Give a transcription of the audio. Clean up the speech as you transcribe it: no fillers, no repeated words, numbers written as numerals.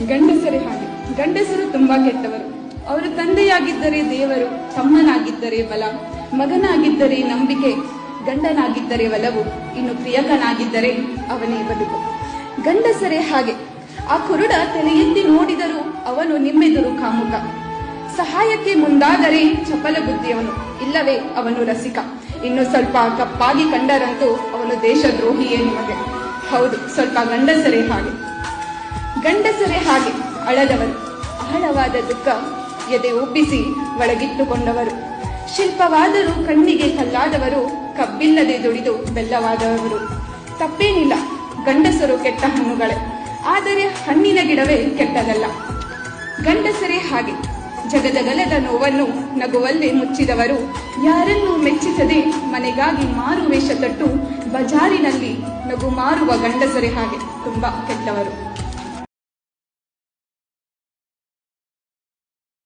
ಗಂಡಸರೇ ಹಾಗೆ. ಗಂಡಸರು ತುಂಬಾ ಕೆಟ್ಟವರು. ಅವರು ತಂದೆಯಾಗಿದ್ದರೆ ದೇವರು, ತಮ್ಮನಾಗಿದ್ದರೆ ಬಲ, ಮಗನಾಗಿದ್ದರೆ ನಂಬಿಕೆ, ಗಂಡನಾಗಿದ್ದರೆ ಒಲವು, ಇನ್ನು ಪ್ರಿಯಕನಾಗಿದ್ದರೆ ಅವನೇ ಬದುಕು. ಗಂಡಸರೇ ಹಾಗೆ. ಆ ಕುರುಡ ತಲೆ ಎತ್ತಿ ನೋಡಿದರೂ ಅವನು ನಿಮ್ಮೆದುರು ಕಾಮುಕ. ಸಹಾಯಕ್ಕೆ ಮುಂದಾದರೆ ಚಪಲ ಬುದ್ಧಿಯವನು, ಇಲ್ಲವೇ ಅವನು ರಸಿಕ. ಇನ್ನು ಸ್ವಲ್ಪ ಕಪ್ಪಾಗಿ ಕಂಡರಂತೂ ಅವನು ದೇಶದ್ರೋಹಿಯೇ ನಿಮಗೆ. ಹೌದು, ಸ್ವಲ್ಪ ಗಂಡಸರೇ ಹಾಗೆ. ಗಂಡಸರೇ ಹಾಗೆ ಅಳದವರು, ಆಳವಾದ ದುಃಖ ಎದೆ ಒಪ್ಪಿಸಿ ಒಳಗಿಟ್ಟುಕೊಂಡವರು. ಶಿಲ್ಪವಾದರೂ ಕಣ್ಣಿಗೆ ಕಲ್ಲಾದವರು, ಕಬ್ಬಿಲ್ಲದೆ ದುಡಿದು ಬೆಲ್ಲವಾದವರು. ತಪ್ಪೇನಿಲ್ಲ, ಗಂಡಸರು ಕೆಟ್ಟ ಹಣ್ಣುಗಳೇ, ಆದರೆ ಹಣ್ಣಿನ ಗಿಡವೇ ಕೆಟ್ಟದಲ್ಲ. ಗಂಡಸರೇ ಹಾಗೆ. ಜಗದಗಲದ ನೋವನ್ನು ನಗುವಲ್ಲೇ ಮುಚ್ಚಿದವರು, ಯಾರನ್ನೂ ಮೆಚ್ಚಿಸದೆ ಮನೆಗಾಗಿ ಮಾರು ವೇಷ ತಟ್ಟು ಬಜಾರಿನಲ್ಲಿ ನಗು ಮಾರುವ ಗಂಡಸರೇ ಹಾಗೆ ತುಂಬಾ ಕೆಟ್ಟವರು.